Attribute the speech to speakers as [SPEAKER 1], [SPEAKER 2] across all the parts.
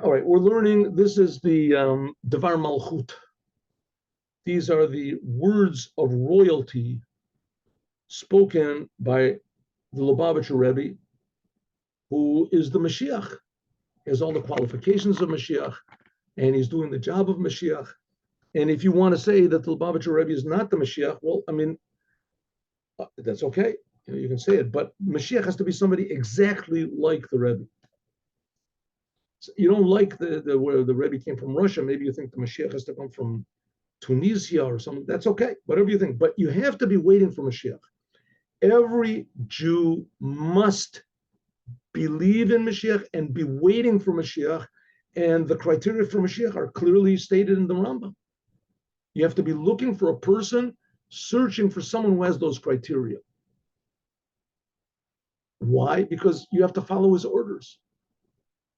[SPEAKER 1] All right, we're learning. This is the Dvar Malchut. These are the words of royalty spoken by the Lubavitcher Rebbe, who is the Moshiach. He has all the qualifications of Moshiach, and he's doing the job of Moshiach. And if you want to say that the Lubavitcher Rebbe is not the Moshiach, well, I mean, that's okay. You can say it, but Moshiach has to be somebody exactly like the Rebbe. So you don't like where the Rebbe came from Russia. Maybe you think the Moshiach has to come from Tunisia or something. That's okay, whatever you think. But you have to be waiting for Moshiach. Every Jew must believe in Moshiach and be waiting for Moshiach. And the criteria for Moshiach are clearly stated in the Rambam. You have to be looking for a person, searching for someone who has those criteria. Why? Because you have to follow his orders.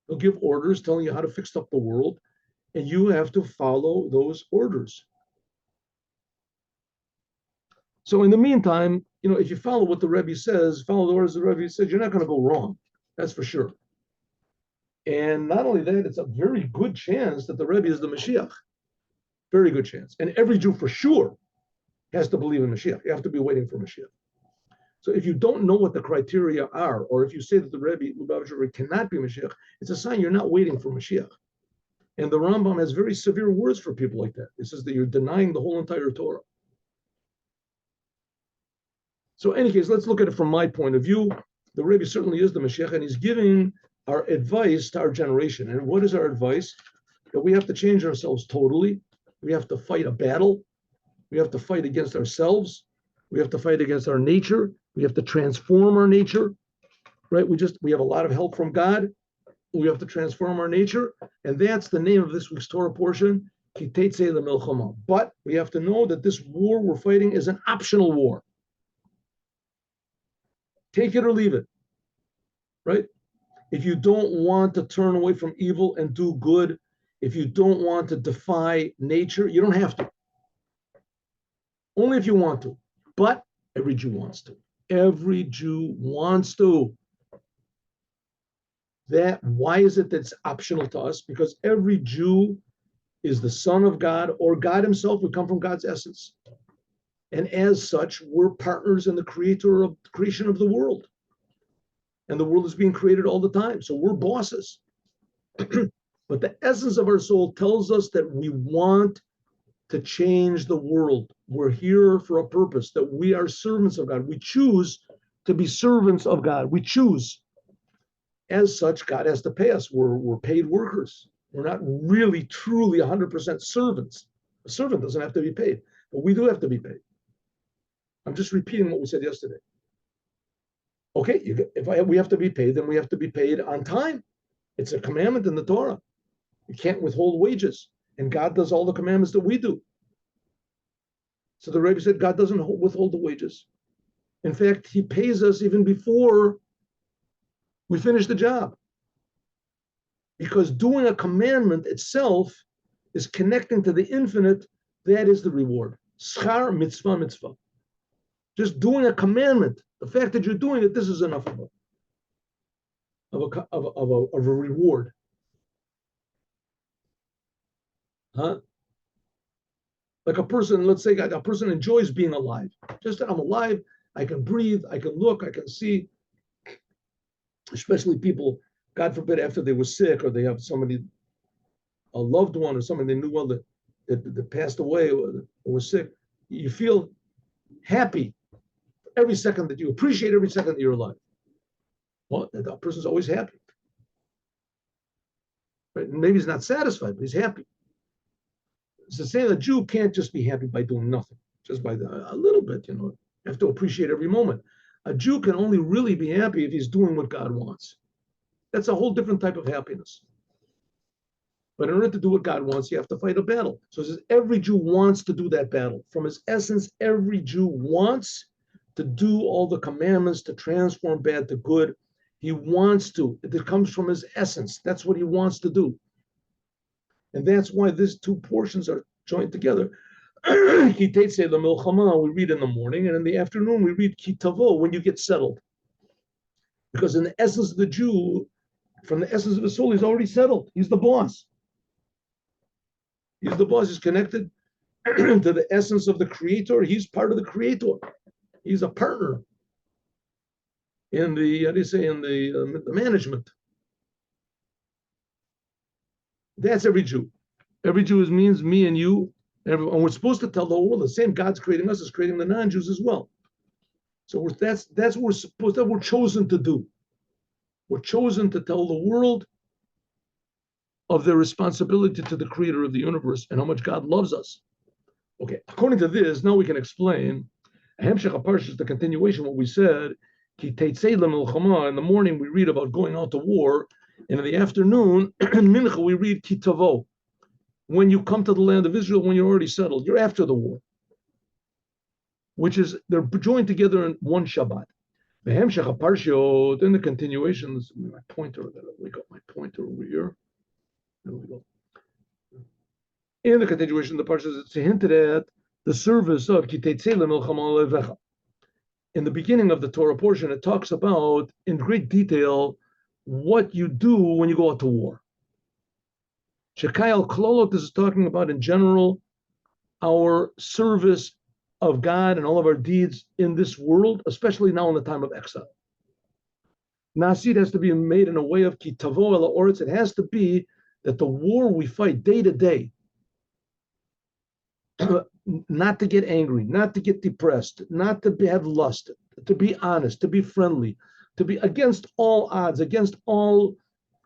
[SPEAKER 1] He'll give orders telling you how to fix up the world, and you have to follow those orders. So in the meantime, if you follow what the Rebbe says, follow the orders of the Rebbe says, you're not going to go wrong. That's for sure. And not only that, it's a very good chance that the Rebbe is the Moshiach. Very good chance. And every Jew for sure has to believe in Moshiach. You have to be waiting for Moshiach. So if you don't know what the criteria are, or if you say that the Rebbe, Lubavitcher, cannot be Moshiach, it's a sign you're not waiting for Moshiach. And the Rambam has very severe words for people like that. It says that you're denying the whole entire Torah. So in any case, let's look at it from my point of view. The Rebbe certainly is the Moshiach, and he's giving our advice to our generation. And what is our advice? That we have to change ourselves totally. We have to fight a battle. We have to fight against ourselves. We have to fight against our nature. We have to transform our nature, right? We have a lot of help from God. We have to transform our nature. And that's the name of this week's Torah portion, Ki Teitzei L'Milchama. But we have to know that this war we're fighting is an optional war. Take it or leave it, right? If you don't want to turn away from evil and do good, if you don't want to defy nature, you don't have to. Only if you want to. But every Jew wants to. Every Jew wants to. Why is it that's optional to us? Because every Jew is the son of God or God himself. We come from God's essence. And as such, we're partners in the creation of the world. And the world is being created all the time. So we're bosses. But the essence of our soul tells us that we want to change the world. We're here for a purpose, that we are servants of God. We choose to be servants of God. We choose. As such, God has to pay us. We're paid workers. We're not really, truly 100% servants. A servant doesn't have to be paid, but we do have to be paid. I'm just repeating what we said yesterday. Okay, we have to be paid, then we have to be paid on time. It's a commandment in the Torah. You can't withhold wages. And God does all the commandments that we do. So the Rebbe said God doesn't withhold the wages. In fact, he pays us even before we finish the job. Because doing a commandment itself is connecting to the infinite. That is the reward. Schar mitzvah mitzvah. Just doing a commandment, the fact that you're doing it, this is enough of a reward. Huh? Like a person, let's say a person enjoys being alive. Just that I'm alive, I can breathe, I can look, I can see. Especially people, God forbid, after they were sick or they have somebody, a loved one or somebody they knew well that passed away or was sick, you feel happy every second that you appreciate every second that you're alive. Well, that person's always happy. Right? Maybe he's not satisfied, but he's happy. It's the same. A Jew can't just be happy by doing nothing, just by a little bit. You have to appreciate every moment. A Jew can only really be happy if he's doing what God wants. That's a whole different type of happiness. But in order to do what God wants, you have to fight a battle. So it says every Jew wants to do that battle. From his essence, every Jew wants to do all the commandments to transform bad to good. He wants to. It comes from his essence. That's what he wants to do. And that's why these two portions are joined together. Ki Teitzei L'Milchama, we read in the morning, and in the afternoon we read Ki Tavo, when you get settled. Because in the essence of the Jew, from the essence of his soul, he's already settled. He's the boss. He's the boss. He's connected to the essence of the creator. He's part of the creator. He's a partner in the, how do you say, in the management. That's every Jew. Every Jew means me and you. And we're supposed to tell the whole world the same God's creating us is creating the non-Jews as well. So that's what we're supposed to, we're chosen to do. We're chosen to tell the world of their responsibility to the creator of the universe and how much God loves us. Okay, according to this, now we can explain. Hemshech HaParsha is the continuation of what we said. Ki teitzei lemilchama. In the morning we read about going out to war, and in the afternoon, in Mincha, we read Ki tavo. When you come to the land of Israel, when you're already settled, you're after the war. Which is, they're joined together in one Shabbat. The Hemshech HaParsha, then the continuation, my pointer, we got my pointer over here. There we go. In the continuation of the Parsha, it's hinted at the service of Ki teitzei lemilchama levecha. In the beginning of the Torah portion, it talks about, in great detail, what you do when you go out to war. Shekai al Klolot, this is talking about, in general, our service of God and all of our deeds in this world, especially now in the time of exile. Nasid has to be made in a way of Ki tavo ela oretz. It has to be that the war we fight day to day, not to get angry, not to get depressed, not to have lust, to be honest, to be friendly, to be against all odds, against all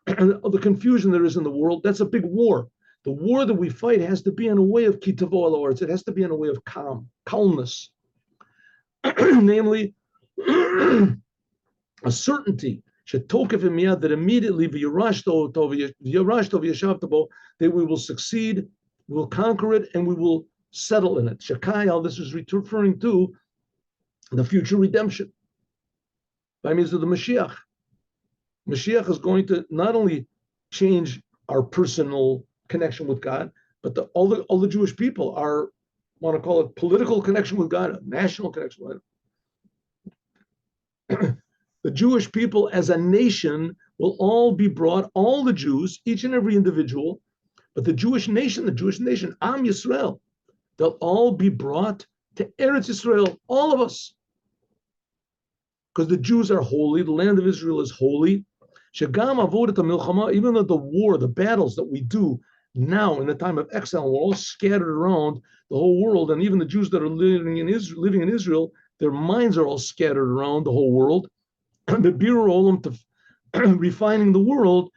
[SPEAKER 1] the confusion there is in the world. That's a big war. The war that we fight has to be in a way of Ki tavo ela oretz. It has to be in a way of calmness. Namely, a certainty that immediately that we will succeed, we'll conquer it, and we will settle in it. Shekayal, this is referring to the future redemption by means of the Moshiach. Moshiach is going to not only change our personal connection with God, but all the Jewish people, are, want to call it political connection with God, a national connection with God. The Jewish people as a nation will all be brought, all the Jews, each and every individual, but the Jewish nation, Am Yisrael, they'll all be brought to Eretz Yisrael, all of us. Because the Jews are holy, the land of Israel is holy. Shagam avodat milchama, even though the war, the battles that we do now in the time of exile, we're all scattered around the whole world, and even the Jews that are living in Israel, their minds are all scattered around the whole world. The Biur Olam, to refining the world,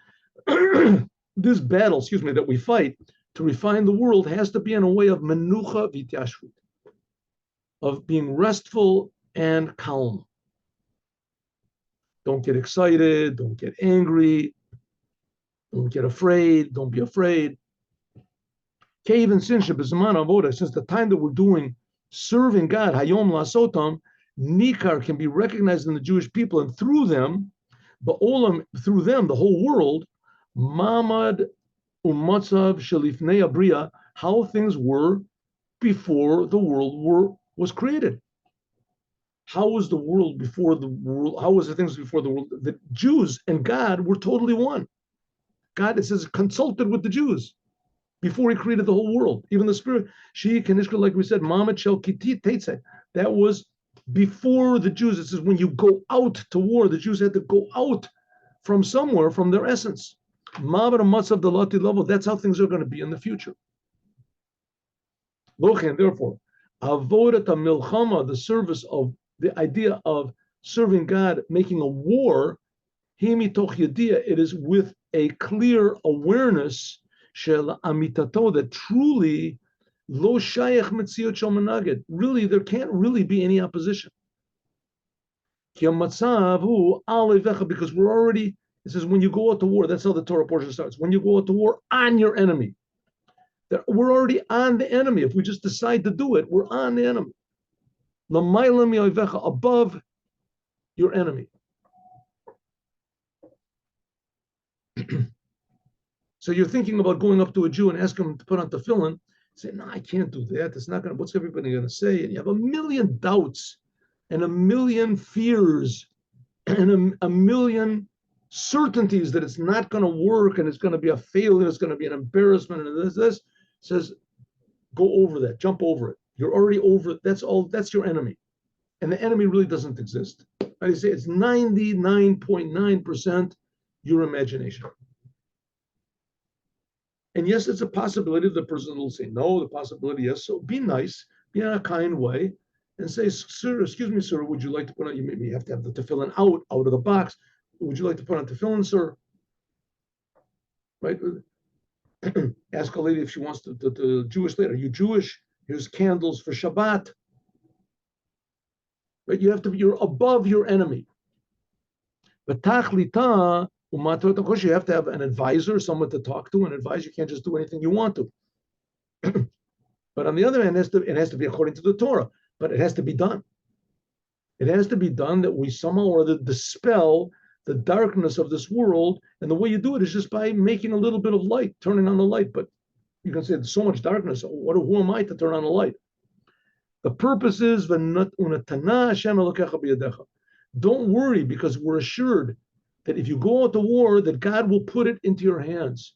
[SPEAKER 1] this battle, that we fight to refine the world has to be in a way of menucha v'tyashvut, of being restful and calm. Don't get excited, don't get angry, don't get afraid, don't be afraid. Even since the time that we're doing serving God, Hayom Lasotam, Nikar can be recognized in the Jewish people, and through them, Ba'olam, through them, the whole world, Mamad Umatzav Shalifnei Abriya, how things were before the world was created. How was the world before the world? How was the things before the world? The Jews and God were totally one. God, it says, consulted with the Jews before he created the whole world. Even the spirit, she Kanishka, like we said, Mamad Shel Kiti Teitze. That was before the Jews. It says when you go out to war, the Jews had to go out from somewhere, from their essence. Mamad Matzav Dalati level. That's how things are going to be in the future. And therefore, Avodat Milchama, the service of the idea of serving God, making a war, it is with a clear awareness shel amitato, that truly lo shayach metziot shel menaged, really there can't really be any opposition. Because we're already, it says when you go out to war, that's how the Torah portion starts. When you go out to war on your enemy, we're already on the enemy. If we just decide to do it, we're on the enemy. Above your enemy. So you're thinking about going up to a Jew and asking him to put on tefillin. Say, no, I can't do that. It's not going to, what's everybody going to say? And you have a million doubts and a million fears and a million certainties that it's not going to work and it's going to be a failure, it's going to be an embarrassment, and this says, go over that, jump over it. You're already over it. That's your enemy. And the enemy really doesn't exist. I say it's 99.9% your imagination. And yes, it's a possibility the person will say no, the possibility, yes. So be nice, be in a kind way, and say, sir, excuse me, sir, would you like to put on, you maybe have to have the tefillin out of the box. Would you like to put on tefillin, sir? Right? Ask a lady if she wants the Jewish lady. Are you Jewish? Here's candles for Shabbat. Right? You're above your enemy. But tachlita, of course, you have to have an advisor, someone to talk to and advise. You can't just do anything you want to. But on the other hand, it has to be according to the Torah, but it has to be done. It has to be done that we somehow or other dispel the darkness of this world. And the way you do it is just by making a little bit of light, turning on the light. But you can say there's so much darkness. Who am I to turn on the light? The purpose is, don't worry, because we're assured that if you go out to war, that God will put it into your hands.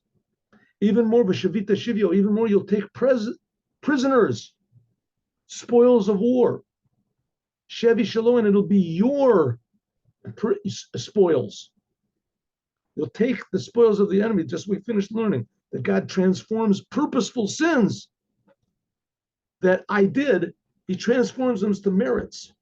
[SPEAKER 1] Even more, even more, you'll take prisoners, spoils of war. Shevi Shalom, and it'll be your spoils. You'll take the spoils of the enemy. Just we finished learning that God transforms purposeful sins that I did. He transforms them to merits.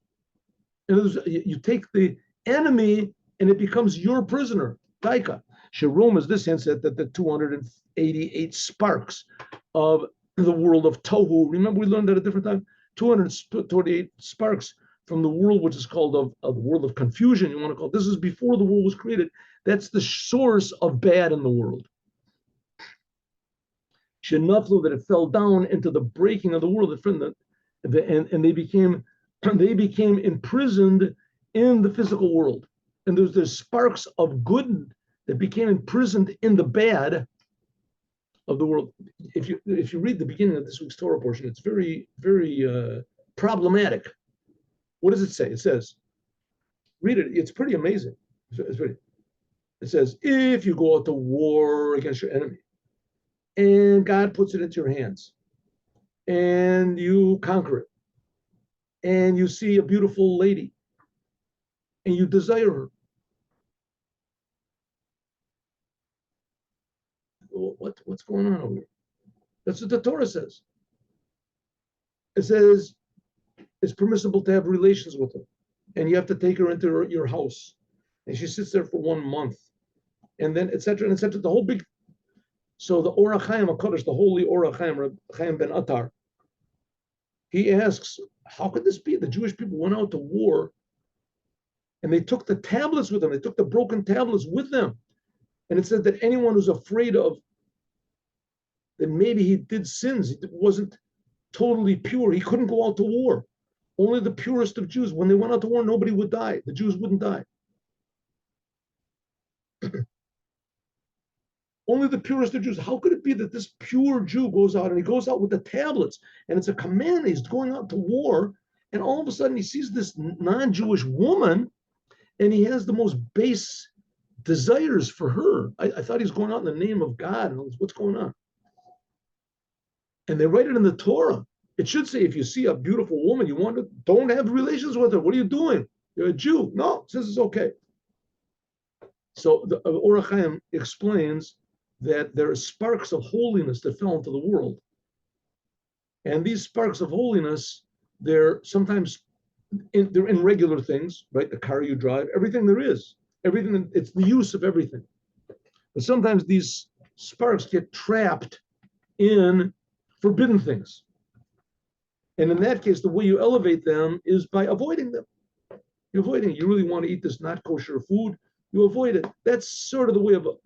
[SPEAKER 1] And you take the enemy and it becomes your prisoner. Daika. Shalom is this hence that the 288 sparks of the world of Tohu. Remember, we learned that at a different time. 228 sparks from the world which is called of the world of confusion. You want to call it. This is before the world was created. That's the source of bad in the world. Shenaflu, that it fell down into the breaking of the world, and they became imprisoned in the physical world. And there's sparks of good that became imprisoned in the bad of the world. If you read the beginning of this week's Torah portion, it's very, very problematic. What does it say? It says, read it. It's pretty amazing. It says, if you go out to war against your enemy, and God puts it into your hands, and you conquer it, and you see a beautiful lady, and you desire her. What's going on over here? That's what the Torah says. It says it's permissible to have relations with her, and you have to take her into your house, and she sits there for 1 month, and then etc. and etc. The whole big. So the Orach Chaim HaKadosh, the holy Orach Chaim, Chaim ben Attar, he asks, how could this be? The Jewish people went out to war, and they took the tablets with them. They took the broken tablets with them. And it said that anyone who's afraid of that maybe he did sins, he wasn't totally pure, he couldn't go out to war. Only the purest of Jews, when they went out to war, nobody would die. The Jews wouldn't die. Only the purest of Jews. How could it be that this pure Jew goes out and he goes out with the tablets and it's a command, he's going out to war, and all of a sudden he sees this non-Jewish woman and he has the most base desires for her. I thought he was going out in the name of God. And what's going on? And they write it in the Torah. It should say, if you see a beautiful woman, you want to, don't have relations with her. What are you doing? You're a Jew. No, it says it's okay. So the Orach Chaim explains that there are sparks of holiness that fell into the world. And these sparks of holiness, they're sometimes they're in regular things, right? The car you drive, everything there is, everything, it's the use of everything. But sometimes these sparks get trapped in forbidden things. And in that case, the way you elevate them is by avoiding them. You're avoiding it. You really want to eat this not kosher food, you avoid it. That's sort of the way of it.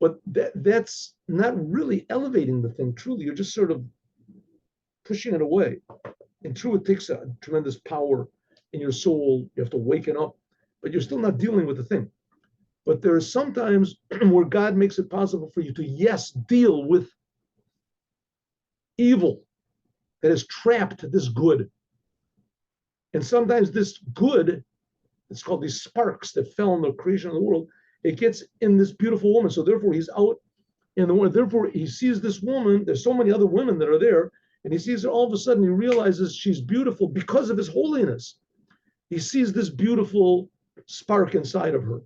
[SPEAKER 1] But that's not really elevating the thing, truly. You're just sort of pushing it away. And true, it takes a tremendous power in your soul. You have to waken up, but you're still not dealing with the thing. But there are some times where God makes it possible for you to, yes, deal with evil that has trapped this good. And sometimes this good, it's called these sparks that fell in the creation of the world, it gets in this beautiful woman. So therefore he's out in the world. Therefore he sees this woman. There's so many other women that are there, and he sees her. All of a sudden he realizes she's beautiful because of his holiness. He sees this beautiful spark inside of her.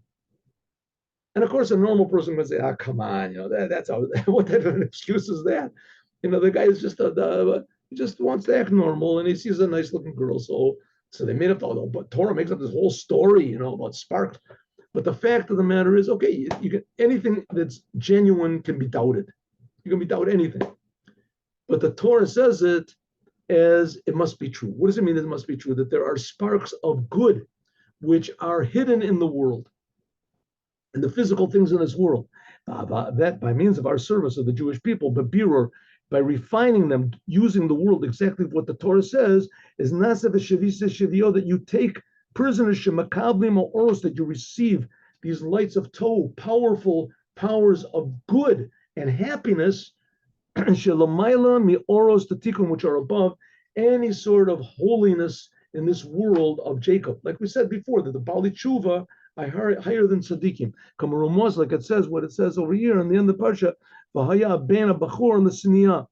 [SPEAKER 1] And of course, a normal person would say, "Ah, come on, that's how, what type of an excuse is that?" The guy is just he just wants to act normal, and he sees a nice looking girl. So they made up but Torah makes up this whole story, about sparks. But the fact of the matter is, okay, you can, anything that's genuine can be doubted. You can be doubt anything. But the Torah says it as it must be true. What does it mean that it must be true? That there are sparks of good which are hidden in the world, and the physical things in this world, that by means of our service of the Jewish people, but birur, by refining them, using the world exactly what the Torah says, is nasev shavisa shavio, that you take prisoners, shemakablim oros, that you receive these lights of tohu, powerful powers of good and happiness, shelamayla mi oros tatikum, which are above any sort of holiness in this world of Jacob. Like we said before, that the Bali Tshuva are higher than tzaddikim. Kamarumos, like it says, what it says over here in the end of the parsha, v'haya ben bachor in the siniyah.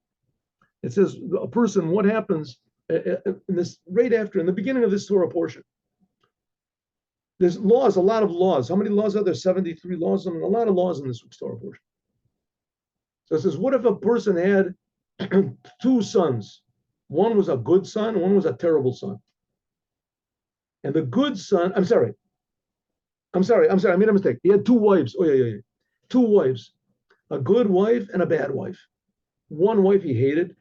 [SPEAKER 1] It says a person. What happens in this right after, in the beginning of this Torah portion? There's laws, a lot of laws. How many laws are there? 73 laws. I mean, a lot of laws in this Torah portion. So it says, what if a person had two sons? One was a good son, one was a terrible son. And the good son, I'm sorry, I made a mistake. He had two wives. Oh, yeah. Two wives, a good wife and a bad wife. One wife he hated,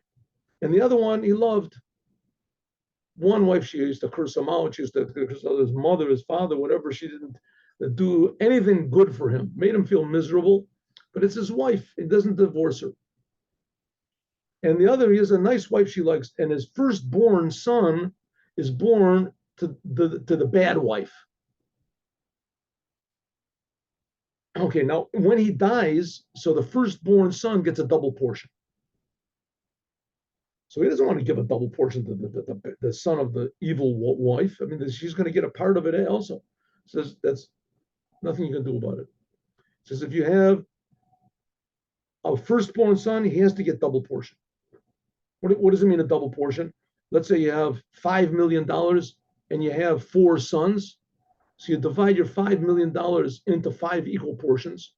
[SPEAKER 1] and the other one he loved. One wife, she used to curse him out. She used to curse his mother, his father, whatever. She didn't do anything good for him, made him feel miserable. But it's his wife. He doesn't divorce her. And the other, he has a nice wife she likes, and his firstborn son is born to the bad wife. Okay, now when he dies, so the firstborn son gets a double portion. So he doesn't want to give a double portion to the son of the evil wife. I mean, she's going to get a part of it also. Says that's nothing you can do about it. Says if you have a firstborn son, he has to get double portion. What does it mean, a double portion? Let's say you have $5 million and you have 4 sons. So you divide your $5 million into 5 equal portions,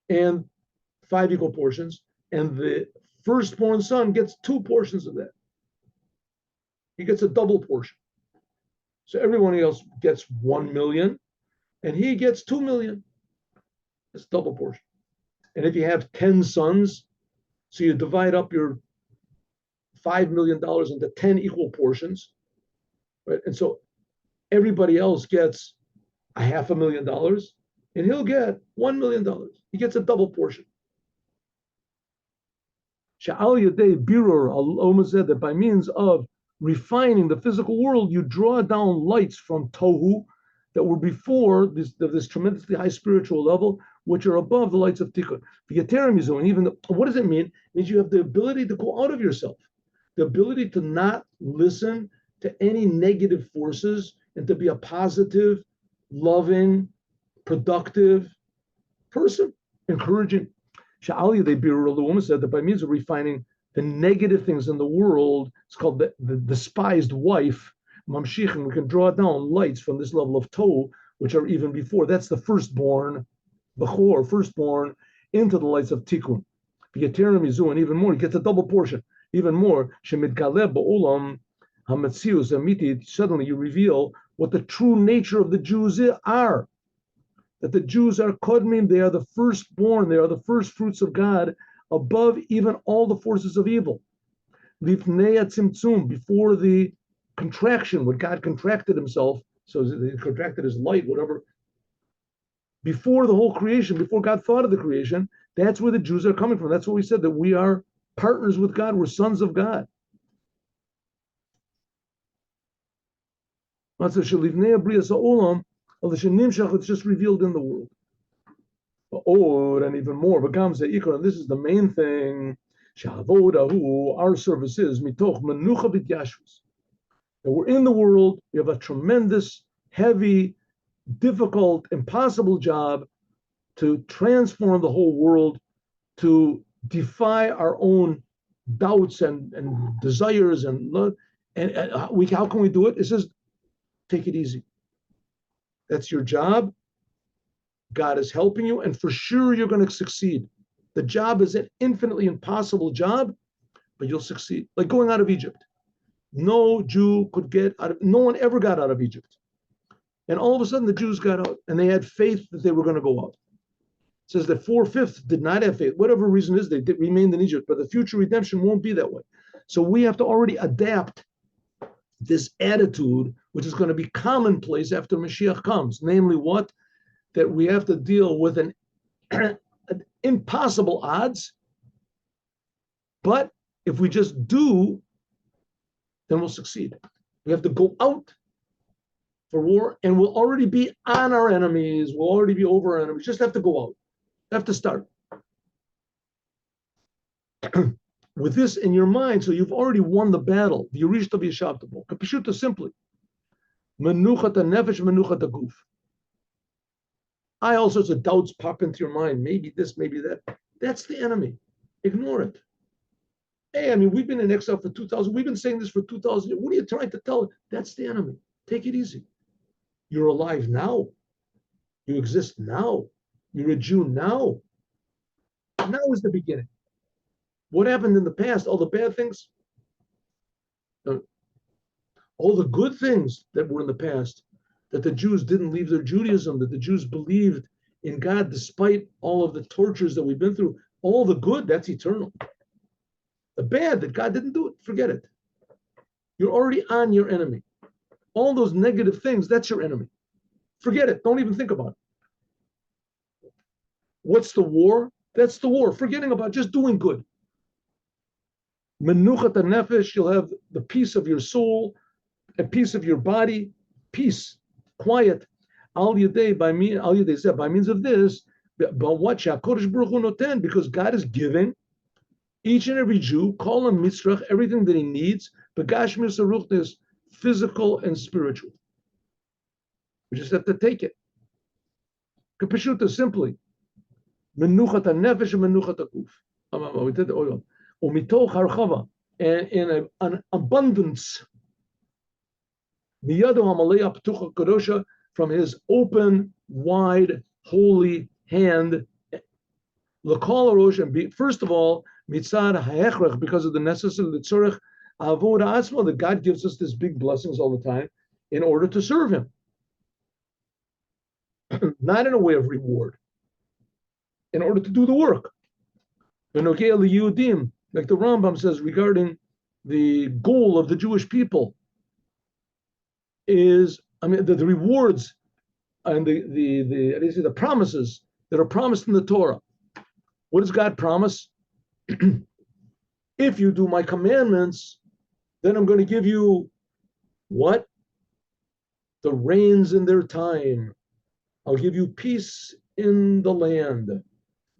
[SPEAKER 1] and 5 equal portions, and the firstborn son gets 2 portions of that. He gets a double portion. So everyone else gets 1 million, and he gets 2 million. It's double portion. And if you have 10 sons, so you divide up your $5 million into 10 equal portions, right? And so everybody else gets $500,000, and he'll get $1 million. He gets a double portion. Sha'al Yadei Birur, Aloma said that by means of refining the physical world, you draw down lights from Tohu that were before this tremendously high spiritual level, which are above the lights of Tikkun. And even what does it mean? It means you have the ability to go out of yourself, the ability to not listen to any negative forces, and to be a positive, loving, productive person, encouraging. Sha'ali, the woman said that by means of refining the negative things in the world, it's called the despised wife, Mamshich, and we can draw down lights from this level of Tohu, which are even before. That's the firstborn, Bechor, firstborn, into the lights of Tikkun. And even more, he gets a double portion. Even more, Shemidgaleh ba'olam hametzius amiti, suddenly you reveal what the true nature of the Jews are. That the Jews are kodmim, they are the firstborn, they are the first fruits of God, above even all the forces of evil. Lifnei tzimtzum, before the contraction, when God contracted himself, so he contracted his light, whatever. Before the whole creation, before God thought of the creation, that's where the Jews are coming from. That's what we said, that we are partners with God, we're sons of God. It's just revealed in the world. And even more, and this is the main thing, our service is that we're in the world, we have a tremendous, heavy difficult, impossible job to transform the whole world, to defy our own doubts and desires and how can we do it? It says, take it easy. That's your job. God is helping you, and for sure you're going to succeed. The job is an infinitely impossible job, but you'll succeed. Like going out of Egypt. No Jew could get out of, no one ever got out of Egypt. And all of a sudden the Jews got out and they had faith that they were going to go out. It says that 4/5 did not have faith. Whatever reason is, they remained in Egypt, but the future redemption won't be that way. So we have to already adapt this attitude, which is going to be commonplace after Moshiach comes. Namely what? That we have to deal with an impossible odds, but if we just do, then we'll succeed. We have to go out for war, and we'll already be on our enemies. We'll already be over our enemies. Just have to go out. Have to start. With this in your mind, so you've already won the battle. Yirishta v'yashavta. Kapshuta simply. Menuchat nefesh, menuchat guf. All sorts of doubts pop into your mind. Maybe this, maybe that. That's the enemy. Ignore it. Hey, I mean, we've been in exile for 2,000. We've been saying this for 2,000 years. What are you trying to tell? That's the enemy. Take it easy. You're alive now. You exist now. You're a Jew now. Now is the beginning. What happened in the past? All the bad things, all the good things that were in the past, that the Jews didn't leave their Judaism, that the Jews believed in God despite all of the tortures that we've been through, all the good, that's eternal. The bad, that God didn't do it, forget it. You're already on your enemy. All those negative things, that's your enemy. Forget it. Don't even think about it. What's the war? That's the war. Forgetting about just doing good. Menuchat nefesh, you'll have the peace of your soul, a peace of your body, peace, quiet. Al yedei, by means of this, but what HaKadosh Baruch Hu noten, because God is giving each and every Jew, call him mitzrach, everything that he needs, begashmi saruchnis, physical and spiritual. We just have to take it. Kapeshuta, simply. Menuchat nefesh and menuchat guf. We did the oil. Umitoch harchava, and in an abundance. Miyado hamalei ptucha kadosha, from his open, wide, holy hand. L'kol harosh, and first of all, mitzad ha'echrech, because of the necessary tzorech avoda atzma, that God gives us these big blessings all the time in order to serve Him, not in a way of reward, in order to do the work. V'nogei liyudim, like the Rambam says regarding the goal of the Jewish people, is, I mean, the rewards and the promises that are promised in the Torah. What does God promise? If you do my commandments, then I'm going to give you what? The rains in their time. I'll give you peace in the land.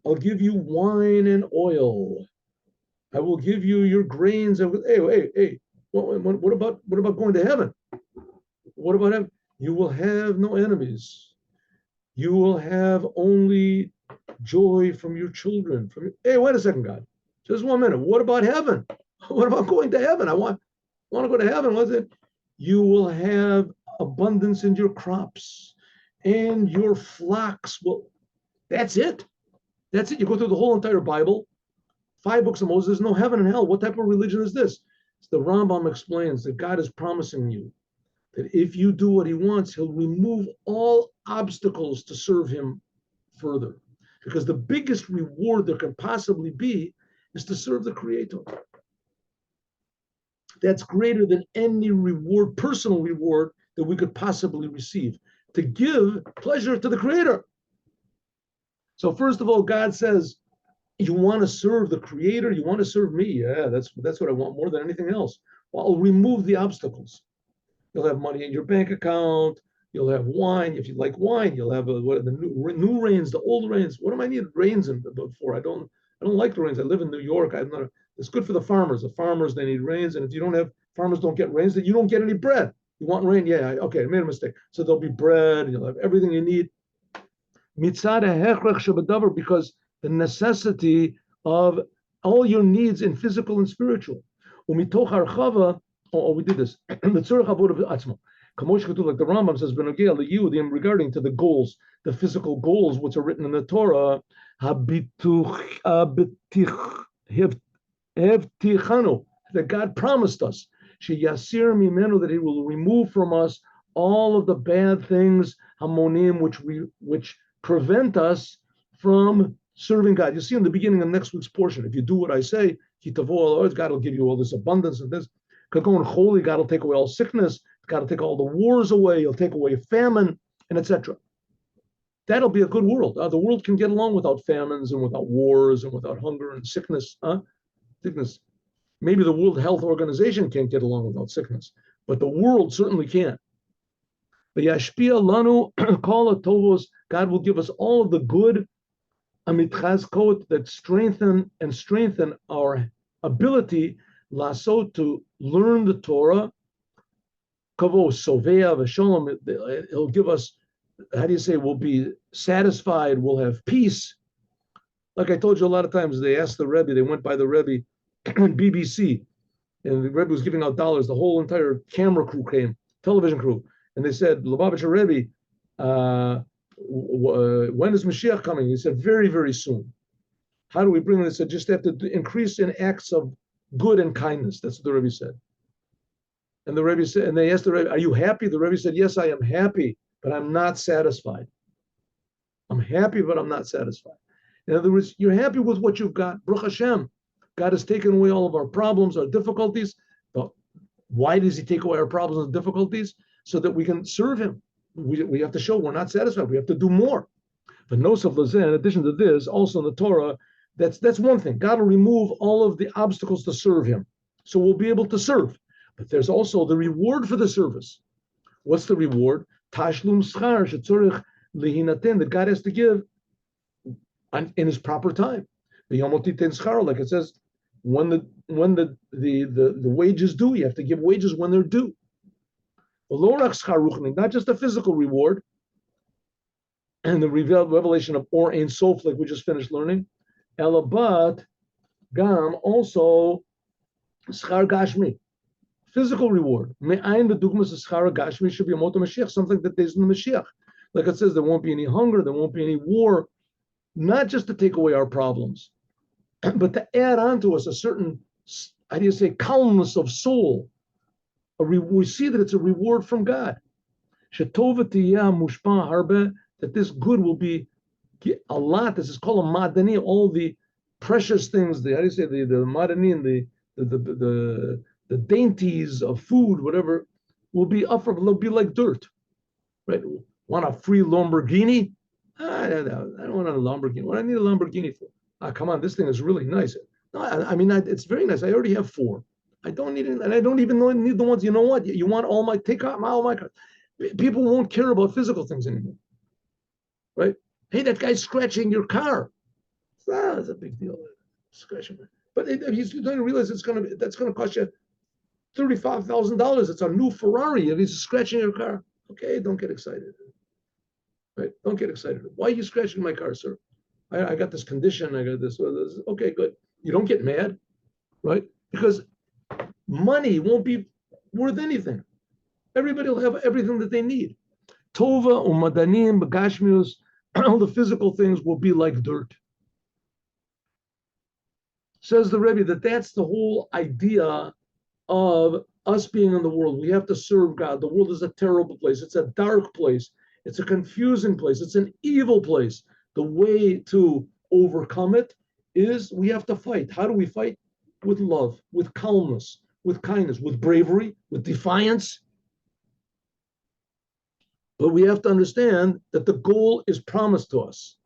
[SPEAKER 1] I'll give you wine and oil. I will give you your grains. Hey. What about going to heaven? What about heaven? You will have no enemies. You will have only joy from your children. Hey, wait a second, God. Just 1 minute. What about heaven? What about going to heaven? I want to go to heaven. What's it? You will have abundance in your crops and your flocks. Well, that's it. That's it. You go through the whole entire Bible, 5 books of Moses, there's no heaven and hell. What type of religion is this? The Rambam explains that God is promising you that if you do what he wants, he'll remove all obstacles to serve him further. Because the biggest reward there can possibly be is to serve the Creator. That's greater than any reward, personal reward, that we could possibly receive. To give pleasure to the Creator. So first of all, God says, you want to serve the Creator? You want to serve me? Yeah, that's what I want more than anything else. Well, I'll remove the obstacles. You'll have money in your bank account. You'll have wine. If you like wine, you'll have the new rains, the old rains. What do I need rains for? I don't like the rains. I live in New York. It's good for the farmers. The farmers, they need rains. And if you don't have, farmers don't get rains, then you don't get any bread. You want rain? Yeah, okay, I made a mistake. So there'll be bread, you'll have everything you need. Mitzad hechrech shebadavar, because the necessity of all your needs in physical and spiritual. Umitoch harchava, we did this. The tzorech avodav atzmo. Kamosh Ketuv, like the Rambam says, Benogea leYehudim, regarding to the goals, the physical goals which are written in the Torah, hevtichanu, that God promised us, sheyasir mimenu, that He will remove from us all of the bad things, hamonim, which prevent us from serving God. You see in the beginning of next week's portion, if you do what I say, God will give you all this abundance and this. Going holy, God will take away all sickness. God will take all the wars away. He'll take away famine, and etc. That'll be a good world. The world can get along without famines and without wars and without hunger and sickness. Sickness. Maybe the World Health Organization can't get along without sickness, but the world certainly can. But Yashpia Lanu Kala Tovos, God will give us all of the good Amitchazkot that strengthen our ability lasso to learn the Torah. Kavo Sovea V'Shalom, He'll give us, how do you say, we'll be satisfied, we'll have peace. Like I told you a lot of times, they asked the Rebbe, they went by the Rebbe on BBC, and the Rebbe was giving out dollars. The whole entire camera crew came, television crew, and they said, Lubavitcher Rebbe, when is Moshiach coming? He said, very, very soon. How do we bring it? They said, just have to increase in acts of good and kindness. That's what the Rebbe said. And the Rebbe said, and they asked the Rebbe, are you happy? The Rebbe said, yes, I am happy, but I'm not satisfied. I'm happy, but I'm not satisfied. In other words, you're happy with what you've got. Baruch Hashem. God has taken away all of our problems, our difficulties. But why does He take away our problems and difficulties? So that we can serve Him. We have to show we're not satisfied. We have to do more. But Nosaf Lazen, in addition to this, also in the Torah, that's one thing. God will remove all of the obstacles to serve Him. So we'll be able to serve. But there's also the reward for the service. What's the reward? Tashlum schar shetzorich lehinaten, that God has to give in His proper time. The yomotiten schar, like it says, when the wages due, you have to give wages when they're due. Not just the physical reward, and the revelation of Or Ein Sof, like we just finished learning, but gam also schar gashmi, physical reward. Me'ayin the dugmas of schar gashmi should be a moto Mashiach, something that there's in the Mashiach. Like it says, there won't be any hunger, there won't be any war, not just to take away our problems, but to add on to us a certain, how do you say, calmness of soul. We see that it's a reward from God. That this good will be a lot. This is called a madani. All the precious things, how do you say, the madani and the dainties of food, whatever, will be offered. They'll be like dirt, right? Want a free Lamborghini? I don't want a Lamborghini. What do I need a Lamborghini for? Come on, this thing is really nice. No, I mean, it's very nice. I already have 4. I don't need it, and I don't even need the ones. You know what? You want all my, take out all my cars. People won't care about physical things anymore, right? Hey, that guy's scratching your car. That's a big deal. Scratching, but you don't realize that's gonna cost you $35,000. It's a new Ferrari, and he's scratching your car. Okay, don't get excited, right? Don't get excited. Why are you scratching my car, sir? I got this condition. I got this. Okay, good. You don't get mad, right? Because money won't be worth anything. Everybody will have everything that they need. Tova, umadanim, bagashmius, all the physical things will be like dirt. Says the Rebbe that's the whole idea of us being in the world. We have to serve God. The world is a terrible place. It's a dark place. It's a confusing place. It's an evil place. The way to overcome it is we have to fight. How do we fight? With love, with calmness, with kindness, with bravery, with defiance. But we have to understand that the goal is promised to us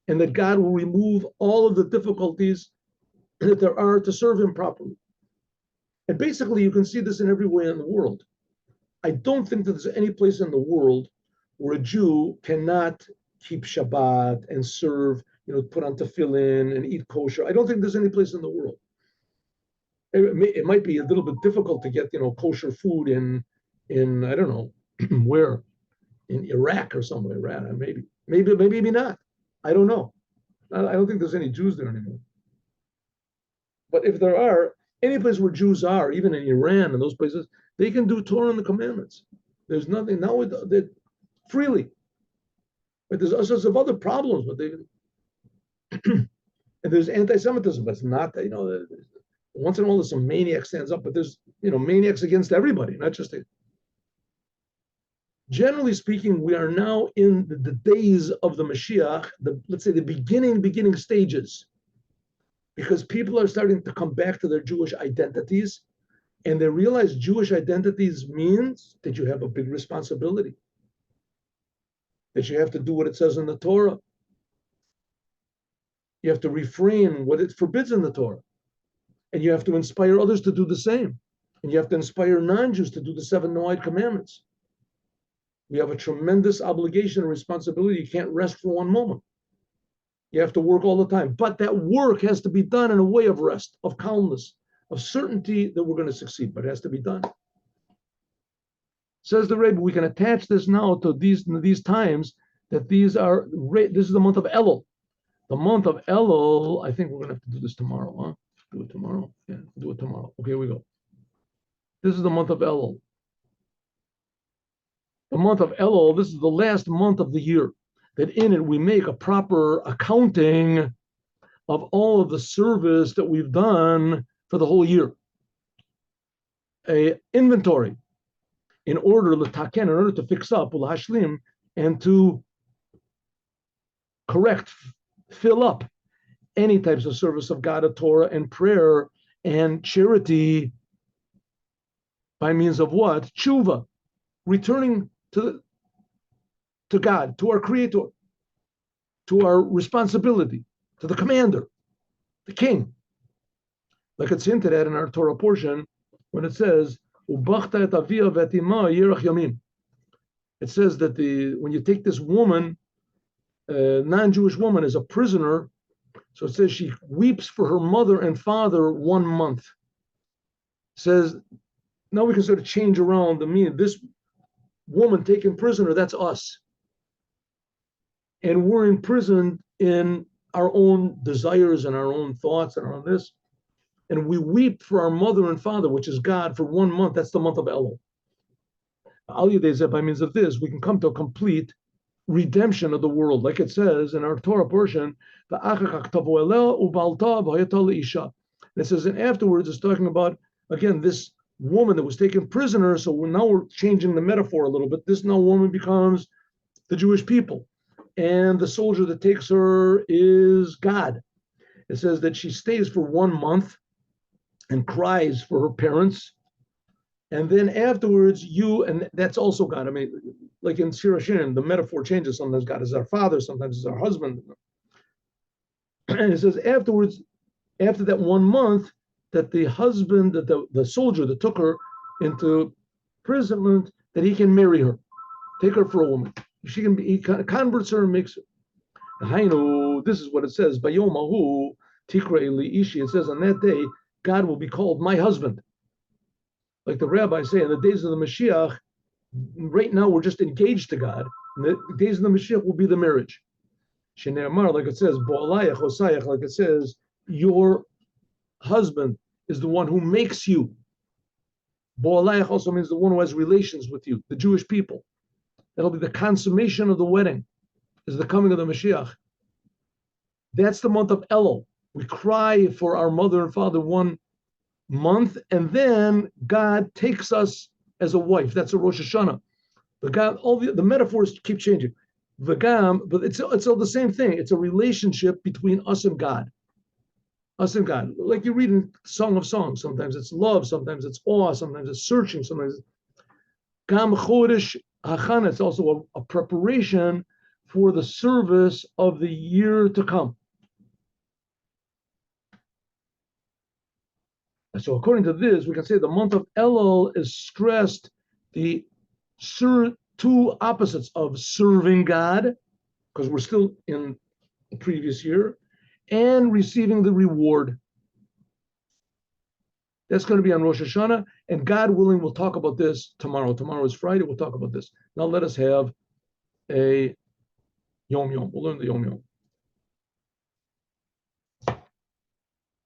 [SPEAKER 1] and that God will remove all of the difficulties that there are to serve Him properly. And basically, you can see this in every way in the world. I don't think that there's any place in the world where a Jew cannot keep Shabbat and serve, put on tefillin and eat kosher. I don't think there's any place in the world. It might be a little bit difficult to get, kosher food in in I don't know where, in Iraq or somewhere, right? Maybe not. I don't know. I don't think there's any Jews there anymore. But if there are, any place where Jews are, even in Iran and those places, they can do Torah and the commandments. There's nothing now with freely. But there's all sorts of other problems, but they and there's anti-Semitism. That's not, once in a while there's some maniac stands up, but there's maniacs against everybody, not just generally speaking, we are now in the days of the Moshiach, let's say the beginning stages, because people are starting to come back to their Jewish identities, and they realize Jewish identities means that you have a big responsibility, that you have to do what it says in the Torah. You have to refrain what it forbids in the Torah, and you have to inspire others to do the same, and you have to inspire non-Jews to do the 7 Noahide commandments. We have a tremendous obligation and responsibility. You can't rest for one moment. You have to work all the time. But that work has to be done in a way of rest, of calmness, of certainty that we're going to succeed, but it has to be done. Says the Rebbe, we can attach this now to these times, that this is the month of Elul. The month of Elul, I think we're going to have to do this tomorrow, huh? Do it tomorrow? Yeah, do it tomorrow. Okay, here we go. This is the month of Elul. The month of Elul, this is the last month of the year, that in it we make a proper accounting of all of the service that we've done for the whole year. A inventory in order to fix up, hashlim, and to correct, fill up any types of service of God, of Torah and prayer and charity by means of what? Tshuva, returning to God, to our Creator, to our responsibility, to the Commander, the King. Like it's hinted at in our Torah portion when it says, "Ubachta et avia v'et ima yirach yamim." It says that when you take this woman, non-Jewish woman, as a prisoner, so it says she weeps for her mother and father 1 month. It says, now we can sort of change around the meaning. This woman taken prisoner, that's us. And we're imprisoned in our own desires and our own thoughts and our own this. And we weep for our mother and father, which is God, for 1 month. That's the month of Elul. By means of this, we can come to a complete redemption of the world. Like it says in our Torah portion, and it says, and afterwards it's talking about, again, this woman that was taken prisoner. So now we're changing the metaphor a little bit. This now woman becomes the Jewish people. And the soldier that takes her is God. It says that she stays for 1 month and cries for her parents. And then afterwards, and that's also God. I mean, like in Sirashin, the metaphor changes. Sometimes God is our father, sometimes it's our husband. And it says afterwards, after that 1 month, that the husband, that the soldier that took her into imprisonment, that he can marry her, take her for a woman. He converts her and makes her. This is what it says. Bayomahu tikra eli ishi. It says on that day, God will be called my husband. Like the rabbis say, in the days of the Moshiach, right now we're just engaged to God. In the days of the Moshiach will be the marriage. Shene'amar, like it says, bo'alayach osayach, like it says, your husband is the one who makes you. Bo'alayach also means the one who has relations with you, the Jewish people. That'll be the consummation of the wedding, is the coming of the Moshiach. That's the month of Elul. We cry for our mother and father 1 month, and then God takes us as a wife. That's a Rosh Hashanah. All the metaphors keep changing. But it's all the same thing. It's a relationship between us and God. Us and God. Like you read in Song of Songs. Sometimes it's love, sometimes it's awe, sometimes it's searching, sometimes it's Gam Chodesh Hachana. It's also a preparation for the service of the year to come. So according to this, we can say the month of Elul is stressed the two opposites of serving God, because we're still in the previous year, and receiving the reward. That's going to be on Rosh Hashanah, and God willing, we'll talk about this tomorrow. Tomorrow is Friday. We'll talk about this. Now let us have a Yom Yom. We'll learn the Yom Yom.